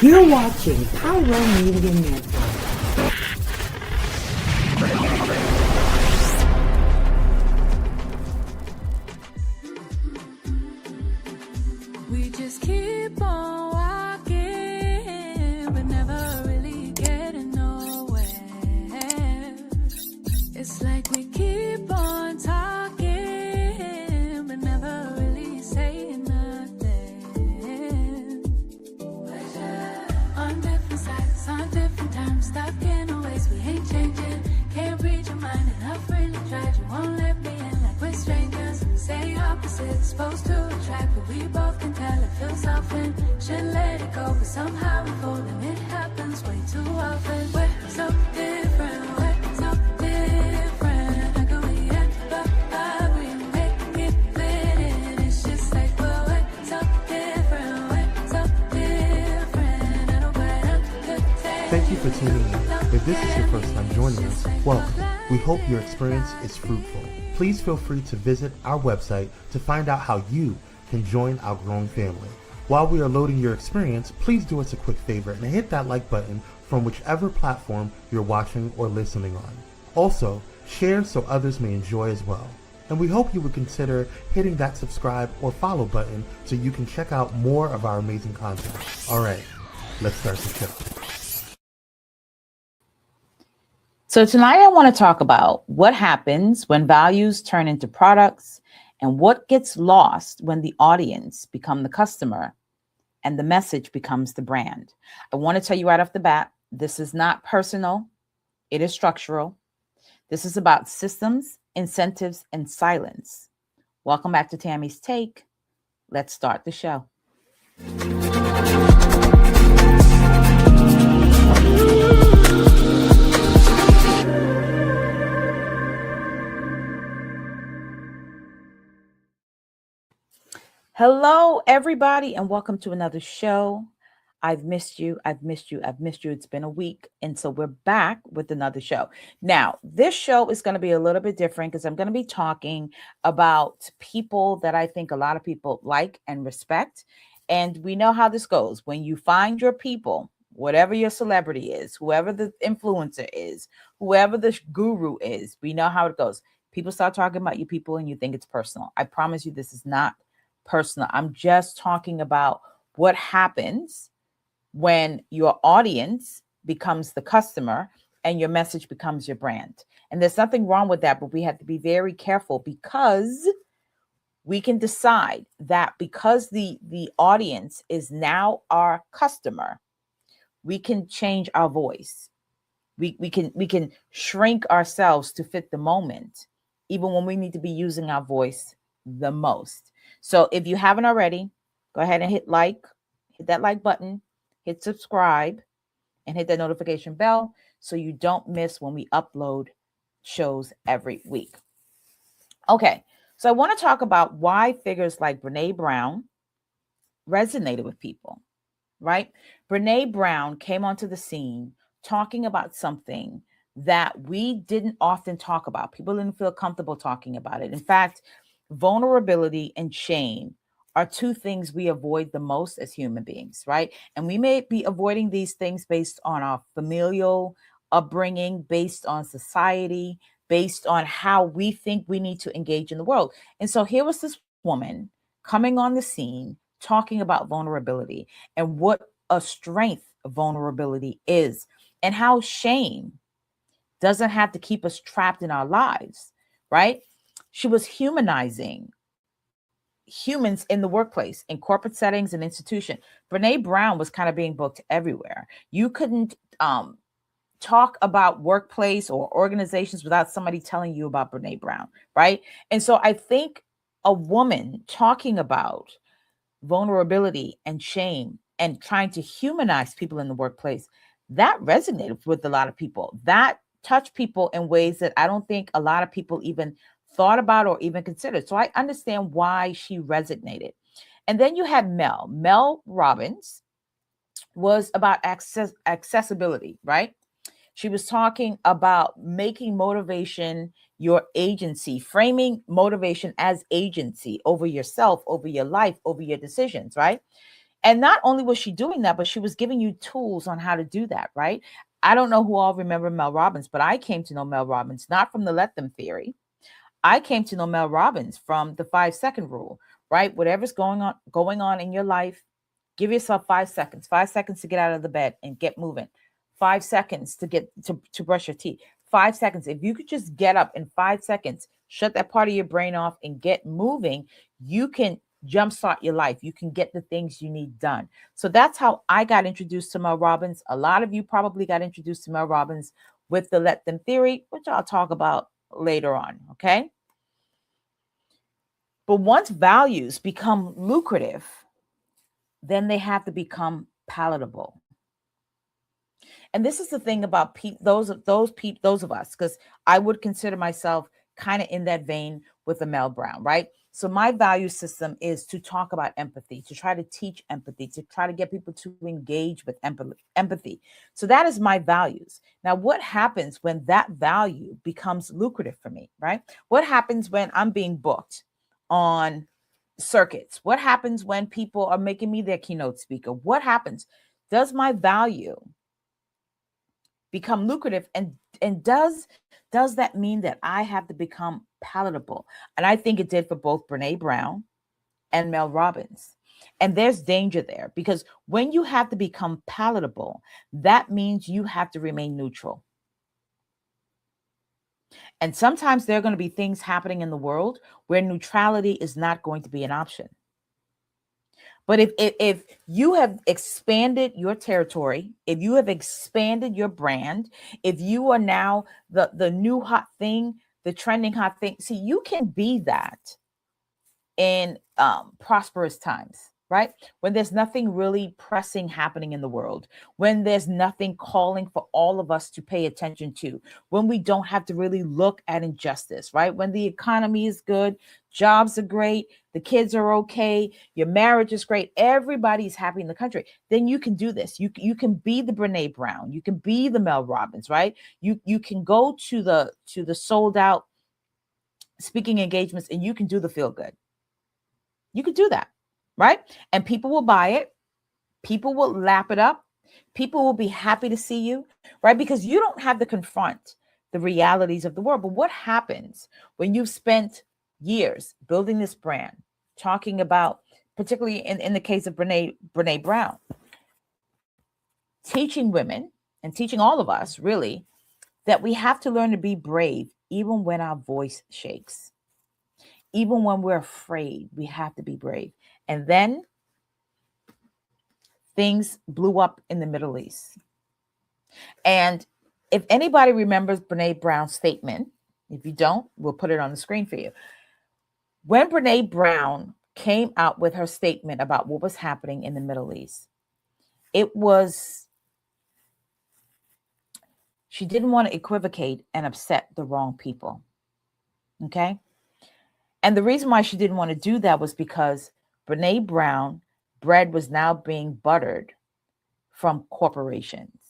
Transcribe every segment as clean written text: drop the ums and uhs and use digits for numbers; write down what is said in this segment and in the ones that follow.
You're watching Pyro Media Network. We just keep on walking, but never really getting nowhere. It's like we keep on talking, but never really saying nothing. On different sides, on different terms, stuck in a ways we ain't changing. Can't read your mind, and I've really tried. You won't let me in like we're strangers. Say opposites, supposed to attract, but we both can tell it feels often. Should let it go, but somehow we fold, and it happens way too often. We're so different, we're so different. How can we end up we make it fit in? It's just like we're so different, we're so different. I don't quite understand. Thank you for tuning in. If this is your first time joining us, welcome. We hope your experience is fruitful. Please feel free to visit our website to find out how you can join our growing family. While we are loading your experience, please do us a quick favor and hit that like button from whichever platform you're watching or listening on. Also, share so others may enjoy as well. And we hope you would consider hitting that subscribe or follow button so you can check out more of our amazing content. All right, let's start the show. So tonight I want to talk about what happens when values turn into products and what gets lost when the audience become the customer and the message becomes the brand. I want to tell you right off the bat, this is not personal. It is structural. This is about systems, incentives, and silence. Welcome back to Tammy's Take. Let's start the show. Hello, everybody, and welcome to another show. I've missed you. I've missed you. I've missed you. It's been a week. And so we're back with another show. Now, this show is going to be a little bit different because I'm going to be talking about people that I think a lot of people like and respect. And we know how this goes. When you find your people, whatever your celebrity is, whoever the influencer is, whoever the guru is, we know how it goes. People start talking about you people and you think it's personal. I promise you this is not personal. I'm just talking about what happens when your audience becomes the customer and your message becomes your brand. And there's nothing wrong with that, but we have to be very careful because we can decide that because the audience is now our customer, we can change our voice. We can shrink ourselves to fit the moment, even when we need to be using our voice the most. So if you haven't already, go ahead and hit that like button, hit subscribe, and hit that notification bell so you don't miss when we upload shows every week. Okay, so I want to talk about why figures like Brene Brown resonated with people, right? Brene Brown came onto the scene talking about something that we didn't often talk about. People didn't feel comfortable talking about it. In fact, vulnerability and shame are two things we avoid the most as human beings, right? And we may be avoiding these things based on our familial upbringing, based on society, based on how we think we need to engage in the world. And so here was this woman coming on the scene talking about vulnerability and what a strength of vulnerability is and how shame doesn't have to keep us trapped in our lives, right? She was humanizing humans in the workplace, in corporate settings and institution. Brene Brown was kind of being booked everywhere. You couldn't talk about workplace or organizations without somebody telling you about Brene Brown, right? And so I think a woman talking about vulnerability and shame and trying to humanize people in the workplace, that resonated with a lot of people. That touched people in ways that I don't think a lot of people even thought about or even considered. So I understand why she resonated. And then you had Mel Robbins was about accessibility, right? She was talking about making motivation your agency, framing motivation as agency over yourself, over your life, over your decisions, right? And not only was she doing that, but she was giving you tools on how to do that, right? I don't know who all remember Mel Robbins, but I came to know Mel Robbins not from the let them theory. I came to know Mel Robbins from the 5 second rule, right? Whatever's going on in your life, give yourself 5 seconds, 5 seconds to get out of the bed and get moving, 5 seconds to get to brush your teeth, 5 seconds. If you could just get up in 5 seconds, shut that part of your brain off and get moving, you can jumpstart your life. You can get the things you need done. So that's how I got introduced to Mel Robbins. A lot of you probably got introduced to Mel Robbins with the let them theory, which I'll talk about later on. Okay. But once values become lucrative, then they have to become palatable. And this is the thing about those of us, because I would consider myself kind of in that vein with the Mel Brown, right? So my value system is to talk about empathy, to try to teach empathy, to try to get people to engage with empathy. So that is my values. Now, what happens when that value becomes lucrative for me, right? What happens when I'm being booked on circuits? What happens when people are making me their keynote speaker? What happens? Does my value become lucrative, and does that mean that I have to become palatable? And I think it did for both Brene Brown and Mel Robbins. And there's danger there, because when you have to become palatable, that means you have to remain neutral. And sometimes there are going to be things happening in the world where neutrality is not going to be an option. But if you have expanded your territory, if you have expanded your brand, if you are now the new hot thing, the trending hot thing, see, you can be that in prosperous times, right? When there's nothing really pressing happening in the world, when there's nothing calling for all of us to pay attention to, when we don't have to really look at injustice, right? When the economy is good, jobs are great, the kids are okay, your marriage is great, everybody's happy in the country, then you can do this. You can be the Brene Brown, you can be the Mel Robbins, right? You can go to the sold out speaking engagements and you can do the feel good. You could do that, right? And people will buy it. People will lap it up. People will be happy to see you, right? Because you don't have to confront the realities of the world. But what happens when you've spent years building this brand, talking about, particularly in the case of Brene Brown, teaching women and teaching all of us really that we have to learn to be brave even when our voice shakes. Even when we're afraid, we have to be brave. And then things blew up in the Middle East. And if anybody remembers Brene Brown's statement, if you don't, we'll put it on the screen for you. When Brene Brown came out with her statement about what was happening in the Middle East, she didn't want to equivocate and upset the wrong people. Okay? And the reason why she didn't want to do that was because Brene Brown bread was now being buttered from corporations.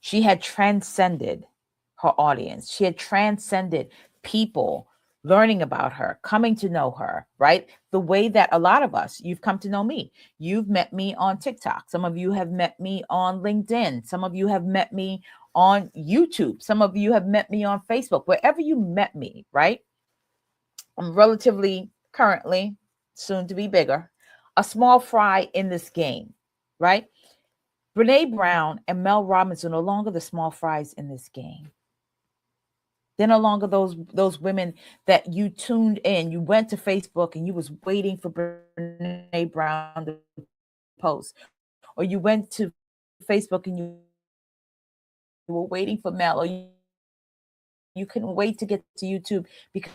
She had transcended her audience. She had transcended people learning about her, coming to know her, right? The way that a lot of us, you've come to know me. You've met me on TikTok. Some of you have met me on LinkedIn. Some of you have met me on YouTube. Some of you have met me on Facebook. Wherever you met me, right? I'm relatively currently, soon to be bigger, a small fry in this game, right? Brene Brown and Mel Robbins are no longer the small fries in this game. They're no longer those women that you tuned in. You went to Facebook and you was waiting for Brene Brown to post. Or you went to Facebook and you were waiting for Mel. Or you couldn't wait to get to YouTube because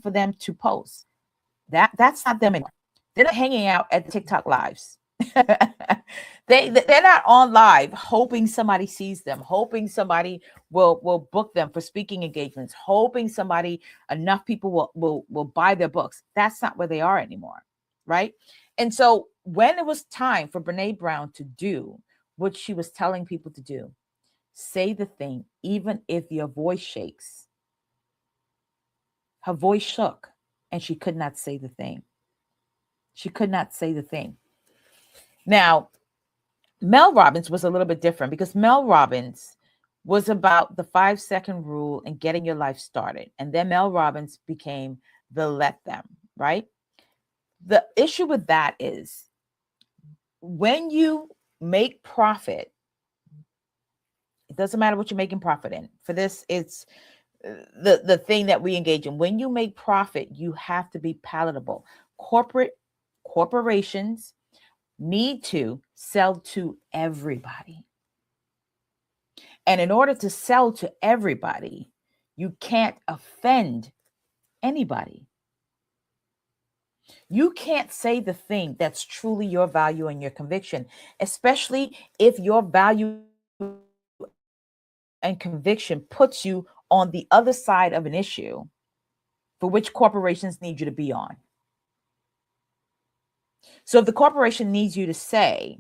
for them to post. That's not them anymore. They're not hanging out at the TikTok lives. They're not on live hoping somebody sees them, hoping somebody will book them for speaking engagements, hoping enough people will buy their books. That's not where they are anymore, right? And so when it was time for Brene Brown to do what she was telling people to do, say the thing, even if your voice shakes. Her voice shook and she could not say the thing. She could not say the thing. Now, Mel Robbins was a little bit different because Mel Robbins was about the 5-second rule and getting your life started. And then Mel Robbins became the let them, right? The issue with that is when you make profit, it doesn't matter what you're making profit in. For this, it's the thing that we engage in. When you make profit, you have to be palatable. Corporations need to sell to everybody. And in order to sell to everybody, you can't offend anybody. You can't say the thing that's truly your value and your conviction, especially if your value and conviction puts you on the other side of an issue for which corporations need you to be on. So if the corporation needs you to say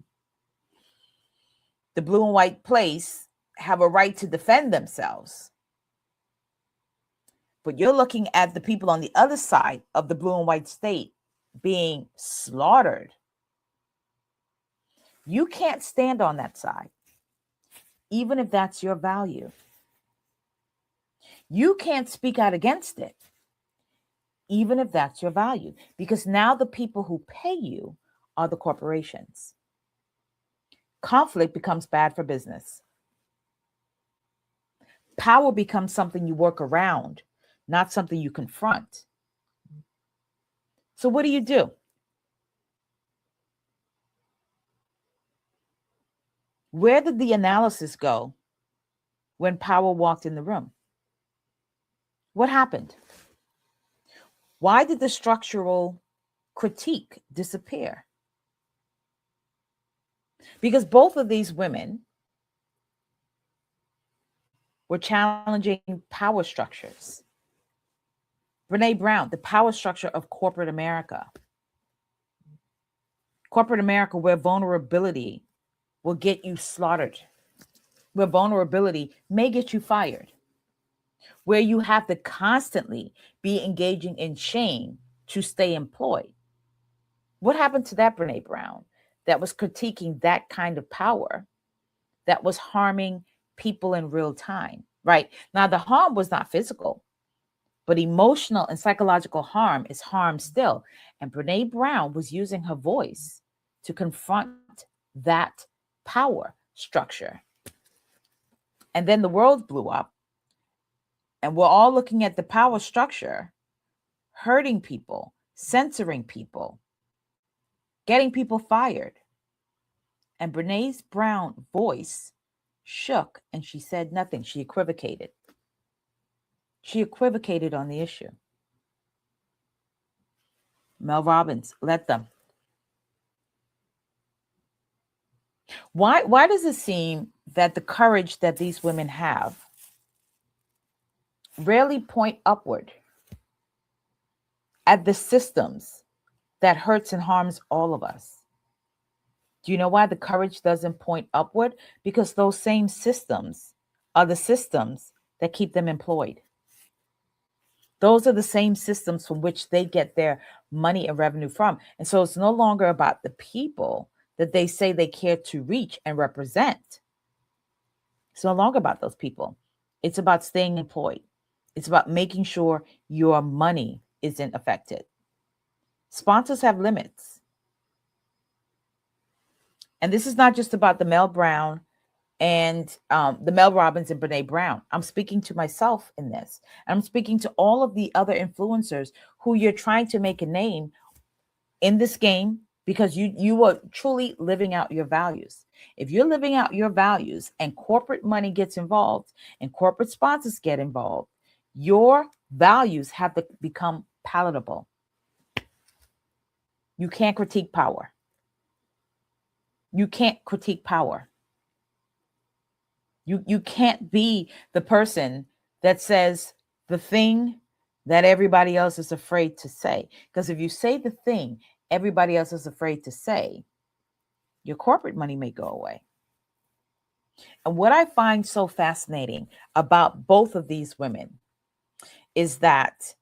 the blue and white place have a right to defend themselves, but you're looking at the people on the other side of the blue and white state being slaughtered, you can't stand on that side, even if that's your value. You can't speak out against it, even if that's your value, because now the people who pay you are the corporations. Conflict becomes bad for business. Power becomes something you work around, not something you confront. So what do? Where did the analysis go when power walked in the room? What happened? Why did the structural critique disappear? Because both of these women were challenging power structures. Brene Brown, the power structure of corporate America. Corporate America, where vulnerability will get you slaughtered, where vulnerability may get you fired, where you have to constantly be engaging in shame to stay employed. What happened to that Brene Brown that was critiquing that kind of power that was harming people in real time, right? Now, the harm was not physical, but emotional and psychological harm is harm still. And Brene Brown was using her voice to confront that power structure. And then the world blew up, and we're all looking at the power structure hurting people, censoring people, getting people fired. And Brene Brown's voice shook and she said nothing. She equivocated. She equivocated on the issue. Mel Robbins, let them. Why does it seem that the courage that these women have rarely point upward at the systems that hurts and harms all of us? Do you know why the courage doesn't point upward? Because those same systems are the systems that keep them employed. Those are the same systems from which they get their money and revenue from. And so it's no longer about the people that they say they care to reach and represent. It's no longer about those people. It's about staying employed. It's about making sure your money isn't affected. Sponsors have limits. And this is not just about the Mel Brown and the Mel Robbins and Brene Brown. I'm speaking to myself in this. I'm speaking to all of the other influencers who you're trying to make a name in this game because you are truly living out your values. If you're living out your values and corporate money gets involved and corporate sponsors get involved, your values have to become palatable. You can't critique power. You can't critique power. You can't be the person that says the thing that everybody else is afraid to say. Because if you say the thing everybody else is afraid to say, your corporate money may go away. And what I find so fascinating about both of these women is that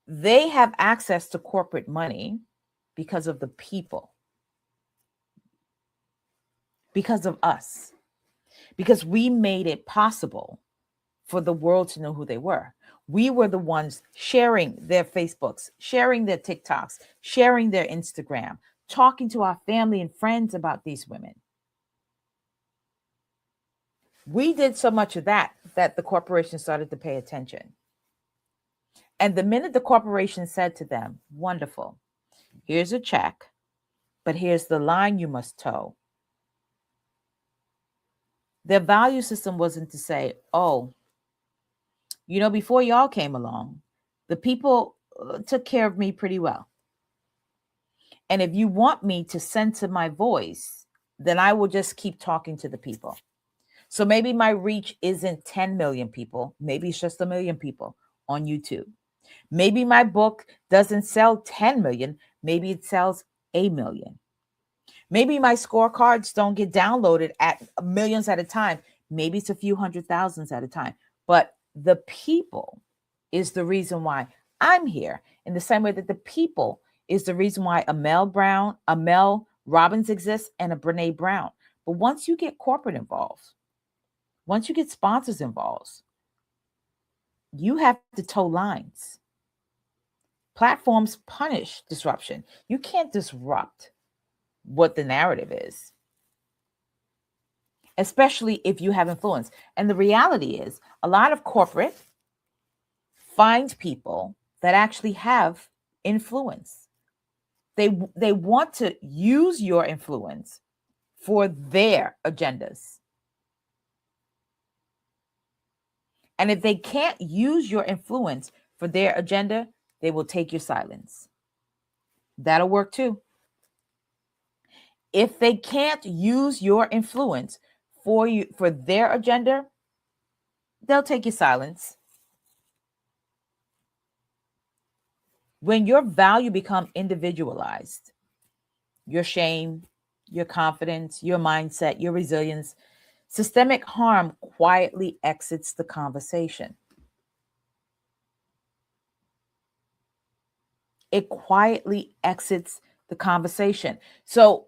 they have access to corporate money because of the people, because of us, because we made it possible for the world to know who they were. We were the ones sharing their Facebooks, sharing their TikToks, sharing their Instagram, talking to our family and friends about these women. We did so much of that the corporation started to pay attention. And the minute the corporation said to them, wonderful, here's a check, but here's the line you must toe. Their value system wasn't to say, oh, before y'all came along, the people took care of me pretty well. And if you want me to censor my voice, then I will just keep talking to the people. So maybe my reach isn't 10 million people. Maybe it's just 1 million people on YouTube. Maybe my book doesn't sell 10 million. Maybe it sells 1 million. Maybe my scorecards don't get downloaded at millions at a time. Maybe it's a few hundred thousands at a time. But the people is the reason why I'm here, in the same way that the people is the reason why a Mel Robbins exists, and a Brene Brown. But once you get corporate involved, once you get sponsors involved, you have to toe lines. Platforms punish disruption. You can't disrupt what the narrative is, especially if you have influence. And the reality is, a lot of corporate find people that actually have influence. They want to use your influence for their agendas. And if they can't use your influence for their agenda, they will take your silence. That'll work too. If they can't use your influence for their agenda, they'll take your silence. When your value becomes individualized, your shame, your confidence, your mindset, your resilience, systemic harm quietly exits the conversation. It quietly exits the conversation. So,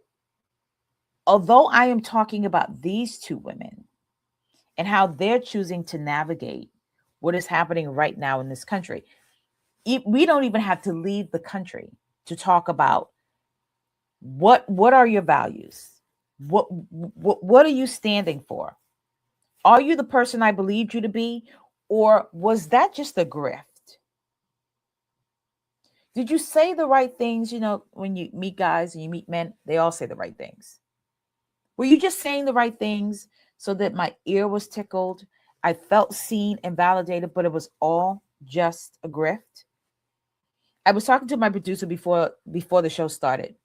although I am talking about these two women and how they're choosing to navigate what is happening right now in this country, we don't even have to leave the country to talk about what are your values? What are you standing for? Are you the person I believed you to be? Or was that just a grift? Did you say the right things? When you meet guys and you meet men, they all say the right things. Were you just saying the right things so that my ear was tickled? I felt seen and validated, but it was all just a grift. I was talking to my producer before the show started.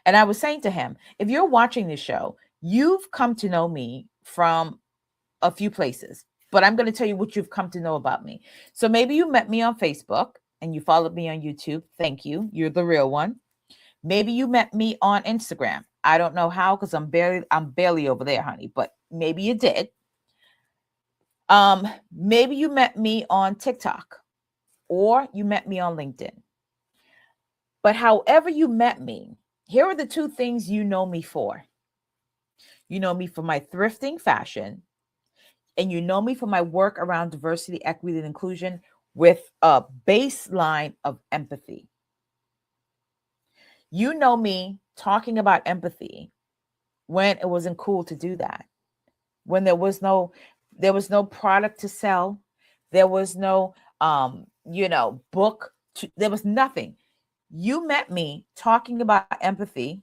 And I was saying to him, if you're watching this show, you've come to know me from a few places, but I'm going to tell you what you've come to know about me. So maybe you met me on Facebook and you followed me on YouTube. Thank you. You're the real one. Maybe you met me on Instagram. I don't know how, because I'm barely over there, honey, but maybe you did. Maybe you met me on TikTok, or you met me on LinkedIn. But however you met me, here are the two things you know me for. You know me for my thrifting fashion, and you know me for my work around diversity, equity, and inclusion with a baseline of empathy. You know me talking about empathy when it wasn't cool to do that, when there was no product to sell, there was no book there was nothing. You met me talking about empathy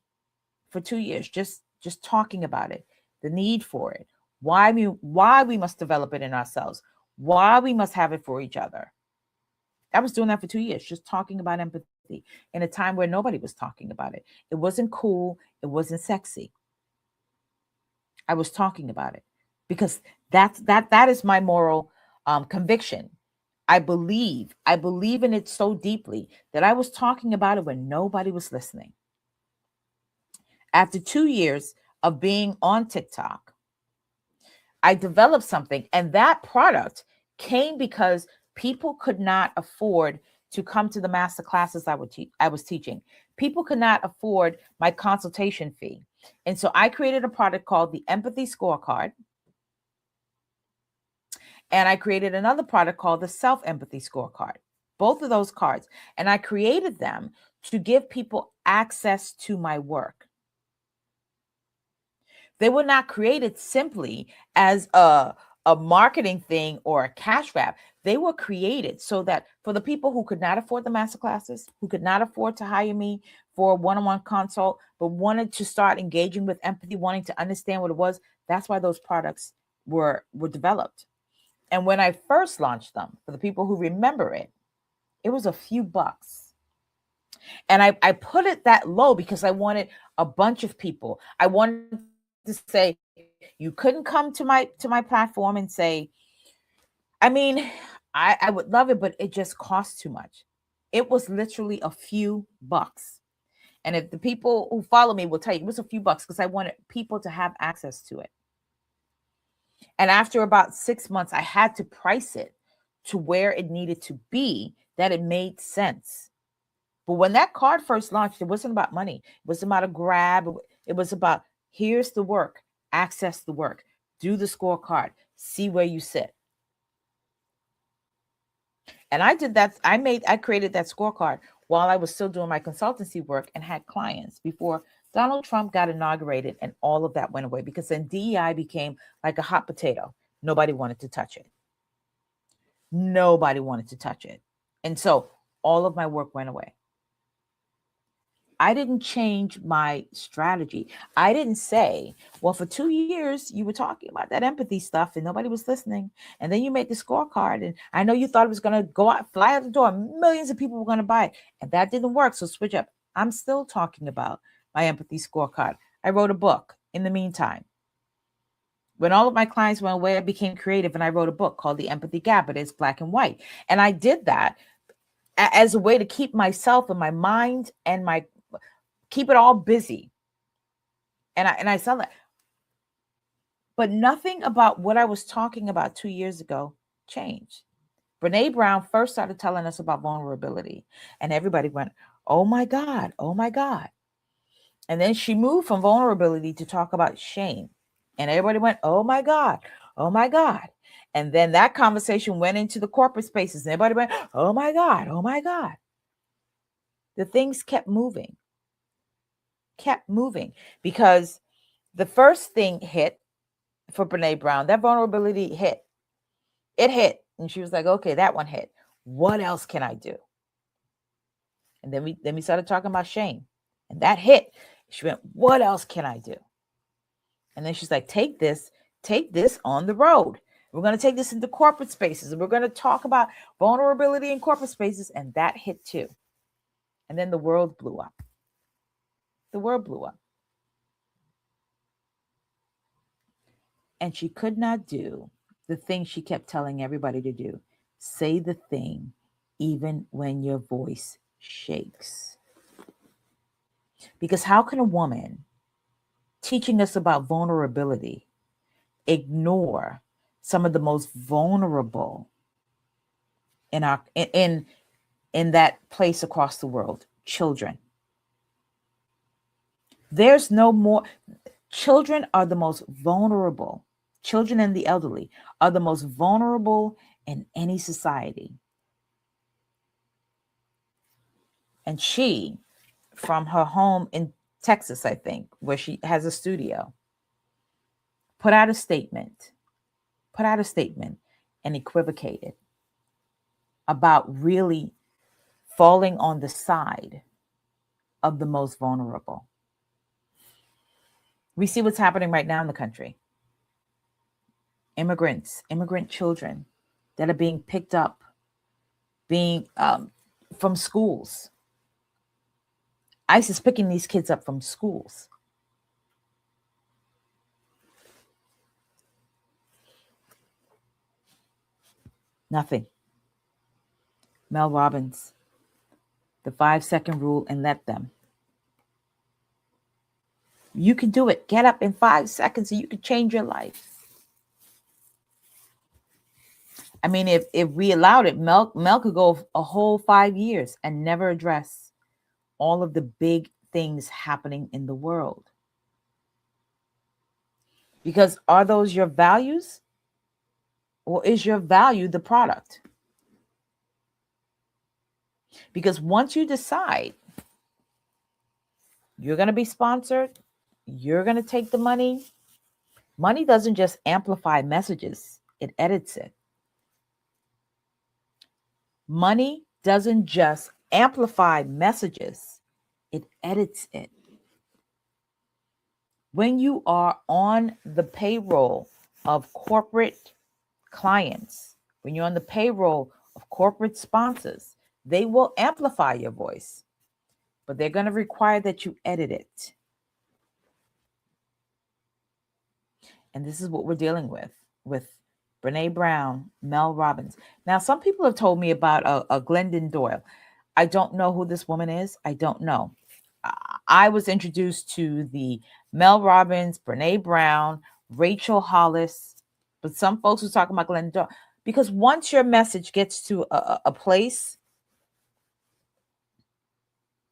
for 2 years, just talking about it, the need for it, why we must develop it in ourselves, why we must have it for each other. I was doing that for 2 years, just talking about empathy in a time where nobody was talking about it. It wasn't cool. It wasn't sexy. I was talking about it because that is my moral conviction. I believe in it so deeply that I was talking about it when nobody was listening. After 2 years of being on TikTok, I developed something, and that product came because people could not afford to come to the master classes I was teaching. People could not afford my consultation fee. And so I created a product called the Empathy Scorecard. And I created another product called the Self-Empathy Scorecard. Both of those cards. And I created them to give people access to my work. They were not created simply as a marketing thing or a cash grab. They were created so that for the people who could not afford the masterclasses, who could not afford to hire me for a one-on-one consult, but wanted to start engaging with empathy, wanting to understand what it was, that's why those products were developed. And when I first launched them, for the people who remember it, it was a few bucks. And I put it that low because I wanted a bunch of people. I wanted to say, you couldn't come to my platform and say, I mean, I would love it, but it just costs too much. It was literally a few bucks. And if the people who follow me will tell you, it was a few bucks because I wanted people to have access to it. And after about 6 months, I had to price it to where it needed to be, that it made sense. But when that card first launched, it wasn't about money. It wasn't about a grab. It was about, here's the work, access the work, do the scorecard, see where you sit. And I did that. I created that scorecard while I was still doing my consultancy work and had clients before Donald Trump got inaugurated, and all of that went away because then DEI became like a hot potato. Nobody wanted to touch it. Nobody wanted to touch it. And so all of my work went away. I didn't change my strategy. I didn't say, well, for 2 years, you were talking about that empathy stuff and nobody was listening. And then you made the scorecard. And I know you thought it was going to go out, fly out the door. Millions of people were going to buy it. And that didn't work. So switch up. I'm still talking about my empathy scorecard. I wrote a book in the meantime. When all of my clients went away, I became creative and I wrote a book called The Empathy Gap. It is black and white. And I did that as a way to keep myself and my mind and keep it all busy. And I saw that. But nothing about what I was talking about 2 years ago changed. Brene Brown first started telling us about vulnerability. And everybody went, oh my God, oh my God. And then she moved from vulnerability to talk about shame. And everybody went, oh my God, oh my God. And then that conversation went into the corporate spaces. And everybody went, oh my God, oh my God. The things kept moving because the first thing hit for Brene Brown, that vulnerability hit. It hit. And she was like, okay, that one hit. What else can I do? And then we started talking about shame. And that hit. She went, what else can I do? And then she's like, take this on the road. We're going to take this into corporate spaces. And we're going to talk about vulnerability in corporate spaces. And that hit too. And then the world blew up. The world blew up. And she could not do the thing she kept telling everybody to do. Say the thing even when your voice shakes. Because how can a woman teaching us about vulnerability ignore some of the most vulnerable in that place across the world? Children. There's no more. Children are the most vulnerable. Children and the elderly are the most vulnerable in any society. And she, from her home in Texas, I think, where she has a studio, put out a statement and equivocated about really falling on the side of the most vulnerable. We see what's happening right now in the country. Immigrant children that are being picked up, from schools. ICE is picking these kids up from schools. Nothing. Mel Robbins, the 5-second rule, and let them. You can do it. Get up in 5 seconds and you can change your life. I mean, if we allowed it, Mel could go a whole 5 years and never address all of the big things happening in the world. Because are those your values? Or is your value the product? Because once you decide you're going to be sponsored, you're going to take the money, money doesn't just amplify messages, it edits it. Money doesn't just amplify messages, it edits it. When you are on the payroll of corporate clients, when you're on the payroll of corporate sponsors, they will amplify your voice, but they're going to require that you edit it. And this is what we're dealing with Brene Brown, Mel Robbins. Now, some people have told me about a Glendon Doyle. I don't know who this woman is. I don't know. I was introduced to the Mel Robbins, Brene Brown, Rachel Hollis, but some folks were talking about Glendon Doyle. Because once your message gets to a place,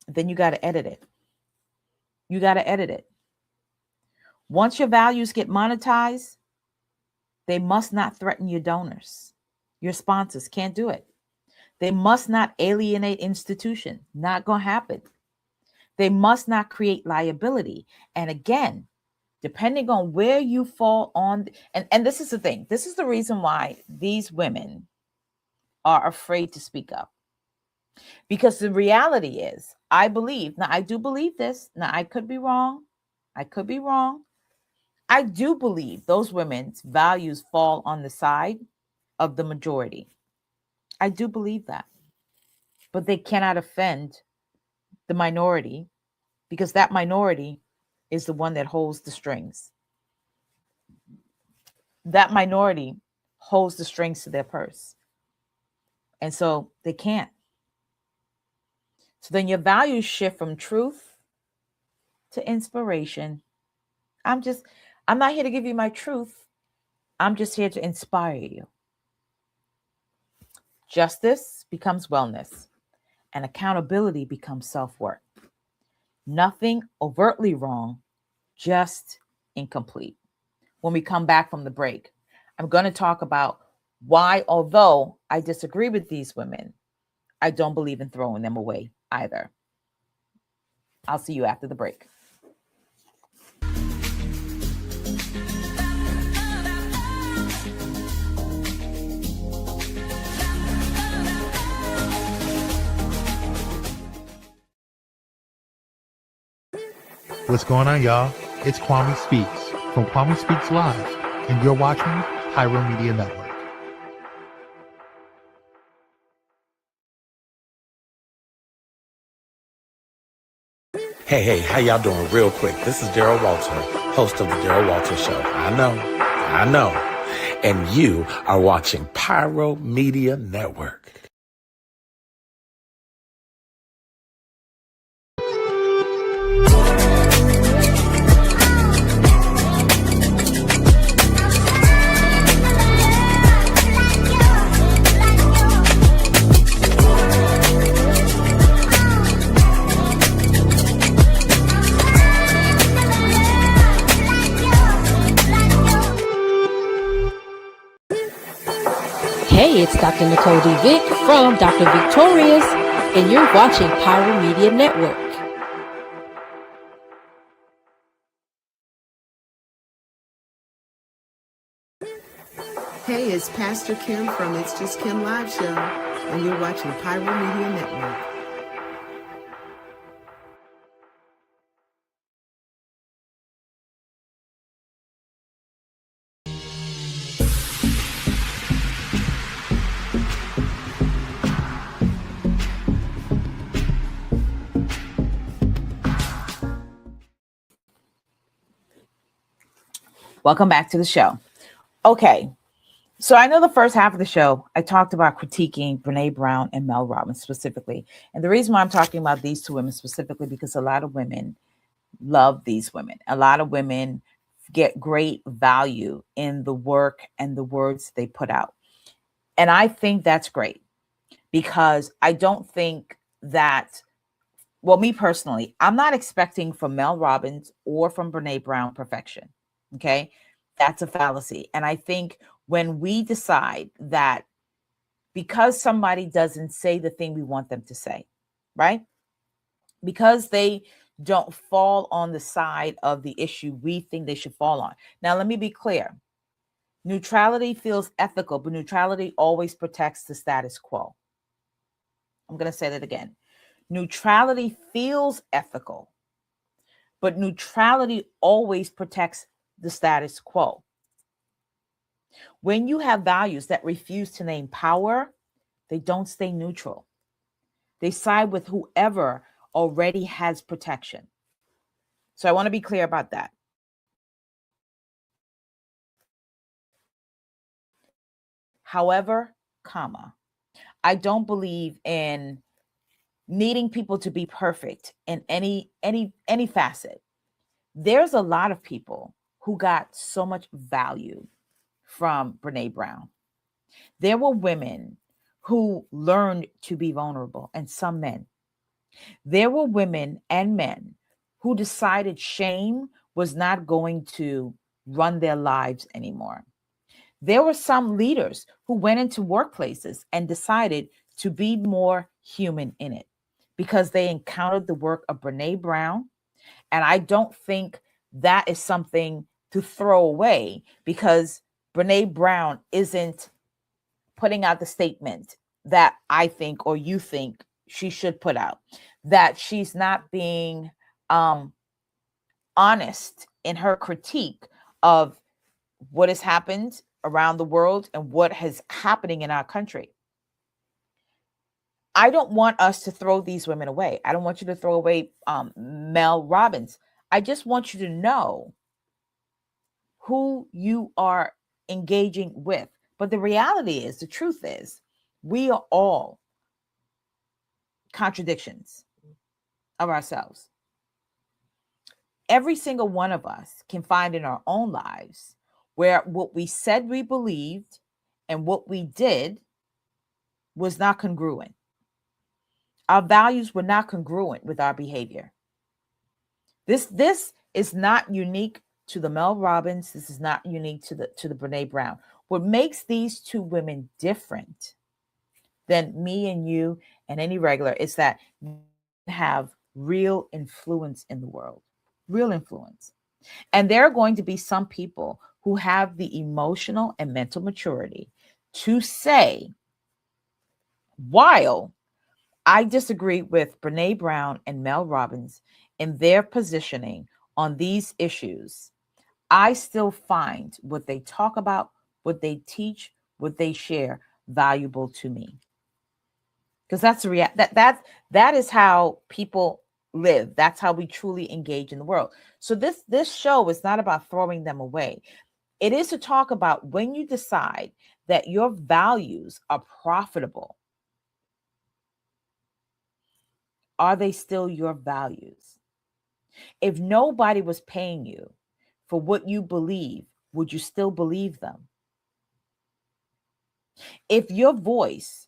then you got to edit it. You got to edit it. Once your values get monetized, they must not threaten your donors. Your sponsors can't do it. They must not alienate institution. Not going to happen. They must not create liability. And again, depending on where you fall on, and this is the thing. This is the reason why these women are afraid to speak up. Because the reality is, I believe, now I do believe this. Now I could be wrong. I could be wrong. I do believe those women's values fall on the side of the majority. I do believe that. But they cannot offend the minority because that minority is the one that holds the strings. That minority holds the strings to their purse. And so they can't. So then your values shift from truth to inspiration. I'm not here to give you my truth. I'm just here to inspire you. Justice becomes wellness, and accountability becomes self-worth. Nothing overtly wrong, just incomplete. When we come back from the break, I'm going to talk about why, although I disagree with these women, I don't believe in throwing them away either. I'll see you after the break. What's going on, y'all? It's Kwame Speaks from Kwame Speaks Live, and you're watching Pyro Media Network. Hey, how y'all doing? Real quick, this is Daryl Walter, host of the Daryl Walter Show. I know. And you are watching Pyro Media Network. Hey, it's Dr. Nicole D. Vick from Dr. Victorious, and you're watching Pyro Media Network. Hey, it's Pastor Kim from It's Just Kim Live Show, and you're watching Pyro Media Network. Welcome back to the show. Okay, so I know the first half of the show, I talked about critiquing Brene Brown and Mel Robbins specifically. And the reason why I'm talking about these two women specifically, because a lot of women love these women. A lot of women get great value in the work and the words they put out. And I think that's great because I don't think that well, me personally, I'm not expecting from Mel Robbins or from Brene Brown perfection. Okay. That's a fallacy. And I think when we decide that because somebody doesn't say the thing we want them to say, right? Because they don't fall on the side of the issue we think they should fall on. Now, let me be clear. Neutrality feels ethical, but neutrality always protects the status quo. I'm going to say that again. Neutrality feels ethical, but neutrality always protects the status quo. When you have values that refuse to name power, they don't stay neutral. They side with whoever already has protection. So I want to be clear about that. However, comma, I don't believe in needing people to be perfect in any facet. There's a lot of people who got so much value from Brene Brown. There were women who learned to be vulnerable, and some men. There were women and men who decided shame was not going to run their lives anymore. There were some leaders who went into workplaces and decided to be more human in it because they encountered the work of Brene Brown. And I don't think that is something to throw away because Brene Brown isn't putting out the statement that I think or you think she should put out, that she's not being honest in her critique of what has happened around the world and what is happening in our country. I don't want us to throw these women away. I don't want you to throw away Mel Robbins. I just want you to know who you are engaging with. But the reality is, the truth is, we are all contradictions of ourselves. Every single one of us can find in our own lives where what we said we believed and what we did was not congruent. Our values were not congruent with our behavior. This is not unique to the Mel Robbins. This is not unique to the Brene Brown. What makes these two women different than me and you and any regular is that they have real influence in the world, real influence. And there are going to be some people who have the emotional and mental maturity to say, while I disagree with Brene Brown and Mel Robbins in their positioning on these issues, I still find what they talk about, what they teach, what they share valuable to me. Because that's the that is how people live. That's how we truly engage in the world. So this show is not about throwing them away. It is to talk about when you decide that your values are profitable. Are they still your values? If nobody was paying you for what you believe, would you still believe them? If your voice,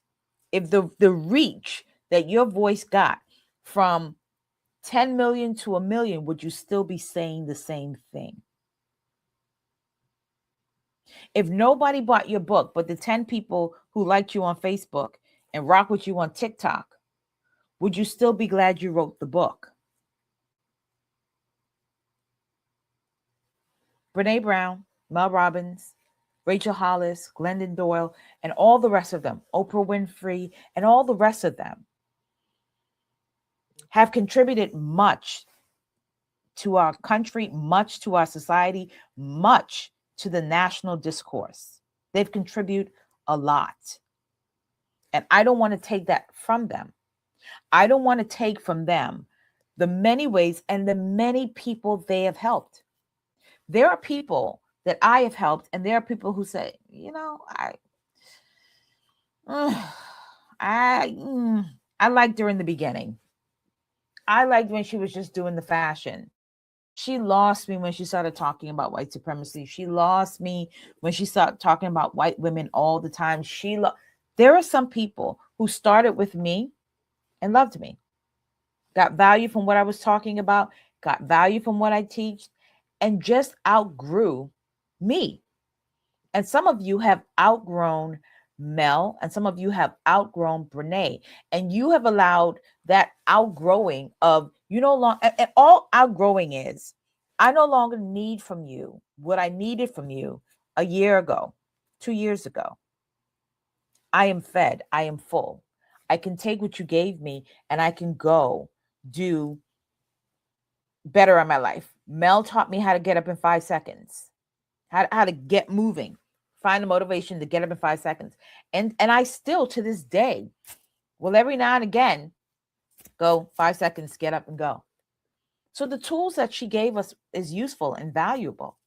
if the reach that your voice got from 10 million to 1 million, would you still be saying the same thing? If nobody bought your book, but the 10 people who liked you on Facebook and rock with you on TikTok, would you still be glad you wrote the book? Brene Brown, Mel Robbins, Rachel Hollis, Glennon Doyle, and all the rest of them, Oprah Winfrey, and all the rest of them have contributed much to our country, much to our society, much to the national discourse. They've contributed a lot. And I don't want to take that from them. I don't want to take from them the many ways and the many people they have helped. There are people that I have helped, and there are people who say, you know, I liked her in the beginning. I liked when she was just doing the fashion. She lost me when she started talking about white supremacy. She lost me when she started talking about white women all the time. There are some people who started with me and loved me. got value from what I was talking about, got value from what I teach, and just outgrew me. And some of you have outgrown Mel, and some of you have outgrown Brene, and you have allowed that outgrowing of you no longer, and all outgrowing is, I no longer need from you what I needed from you a year ago, 2 years ago. I am fed, I am full. I can take what you gave me and I can go do better in my life. Mel taught me how to get up in 5 seconds, how to get moving, find the motivation to get up in 5 seconds. And I still to this day will every now and again go 5 seconds, get up and go. So the tools that she gave us is useful and valuable.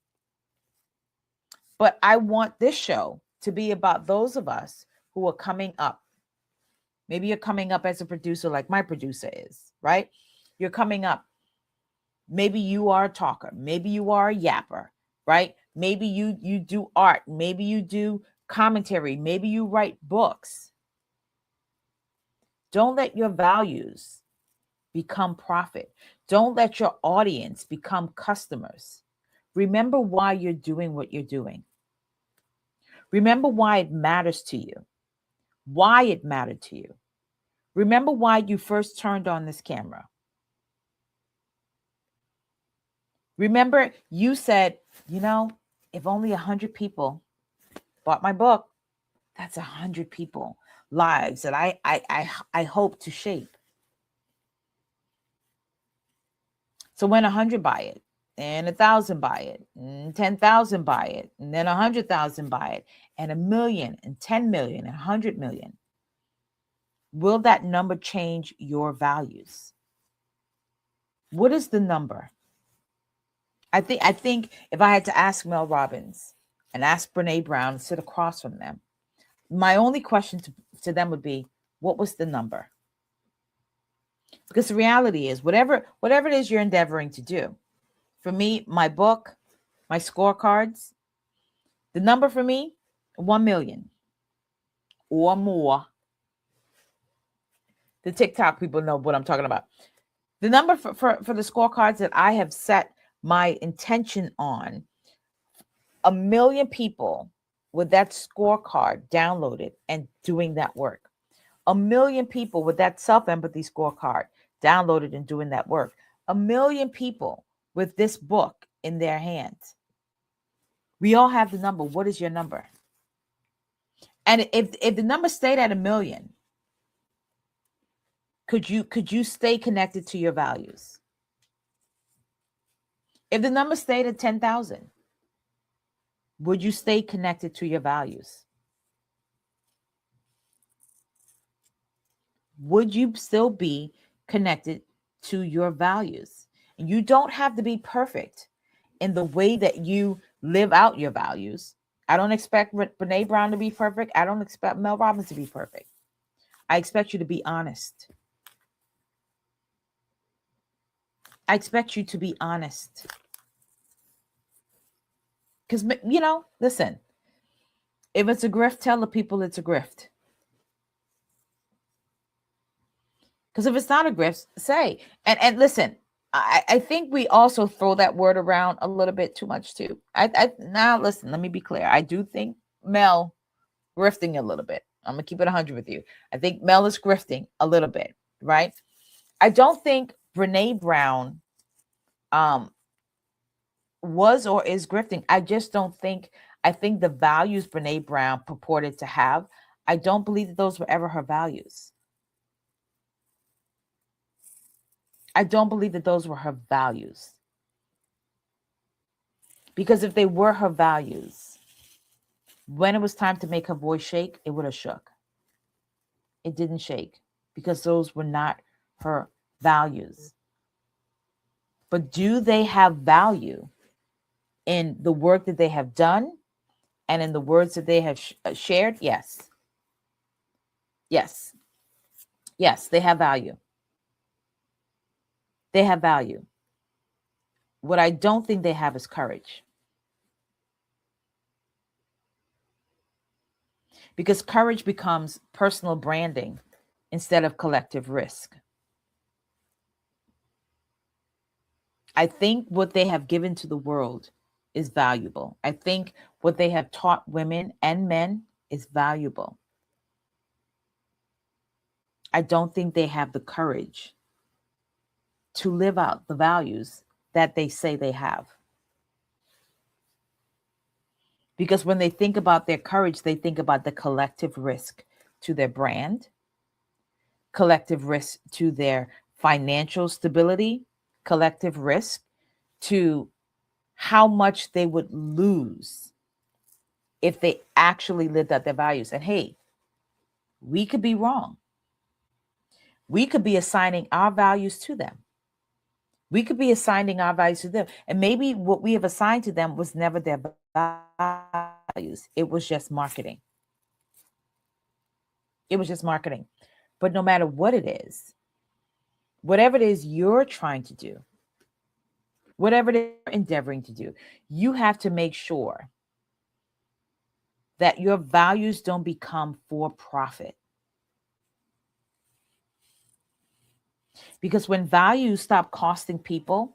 But I want this show to be about those of us who are coming up. Maybe you're coming up as a producer like my producer is, right? You're coming up. Maybe you are a talker. Maybe you are a yapper, right? Maybe you do art. Maybe you do commentary. Maybe you write books. Don't let your values become profit. Don't let your audience become customers. Remember why you're doing what you're doing. Remember why it matters to you. Why it mattered to you. Remember why you first turned on this camera. Remember you said, if only 100 people bought my book, that's 100 people lives that I hope to shape. So when 100 buy it, and 1,000 buy it, and 10,000 buy it, and then 100,000 buy it, and 1 million, and 10 million, and 100 million, will that number change your values? What is the number? I think if I had to ask Mel Robbins and ask Brene Brown and sit across from them, my only question to them would be, what was the number? Because the reality is, whatever it is you're endeavoring to do, for me, my book, my scorecards, the number for me, 1 million or more. The TikTok people know what I'm talking about. The number for the scorecards that I have set my intention on, 1 million people with that scorecard downloaded and doing that work. 1 million people with that self-empathy scorecard downloaded and doing that work. 1 million people with this book in their hands. We all have the number. What is your number? And if the number stayed at 1 million, could you stay connected to your values? If the number stayed at 10,000, would you stay connected to your values? Would you still be connected to your values? And you don't have to be perfect in the way that you live out your values. I don't expect Brene Brown to be perfect. I don't expect Mel Robbins to be perfect. I expect you to be honest. I expect you to be honest. Because, listen, if it's a grift, tell the people it's a grift. Because if it's not a grift, say. And listen, I think we also throw that word around a little bit too much too. Now listen, let me be clear. I do think Mel grifting a little bit. I'm gonna keep it 100 with you. I think Mel is grifting a little bit, right? I don't think Brene Brown was or is grifting. I just don't think. I think the values Brene Brown purported to have, I don't believe that those were ever her values. I don't believe that those were her values. Because if they were her values, when it was time to make her voice shake, it would have shook. It didn't shake because those were not her values. But do they have value in the work that they have done and in the words that they have shared? Yes. Yes. Yes, they have value. They have value. What I don't think they have is courage. Because courage becomes personal branding instead of collective risk. I think what they have given to the world is valuable. I think what they have taught women and men is valuable. I don't think they have the courage to live out the values that they say they have. Because when they think about their courage, they think about the collective risk to their brand, collective risk to their financial stability, collective risk to how much they would lose if they actually lived out their values. And hey, we could be wrong. We could be assigning our values to them. We could be assigning our values to them. And maybe what we have assigned to them was never their values. It was just marketing. It was just marketing. But no matter what it is, whatever it is you're trying to do, whatever they're endeavoring to do, you have to make sure that your values don't become for profit. Because when values stop costing people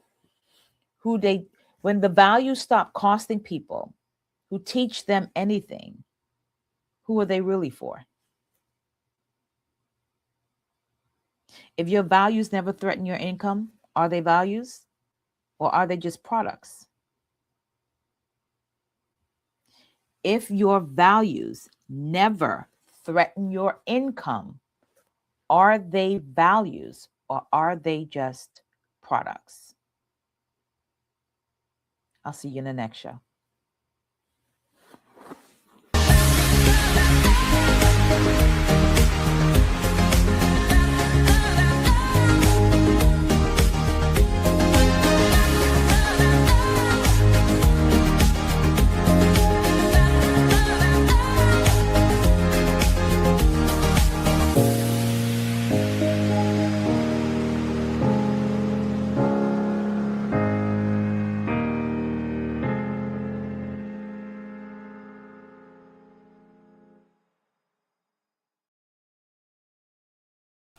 when the values stop costing people who teach them anything, who are they really for? If your values never threaten your income, are they values or are they just products? If your values never threaten your income, are they values or are they just products? I'll see you in the next show.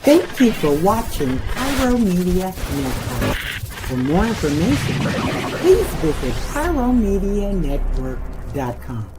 Thank you for watching Pyro Media Network. For more information, please visit pyromedianetwork.com.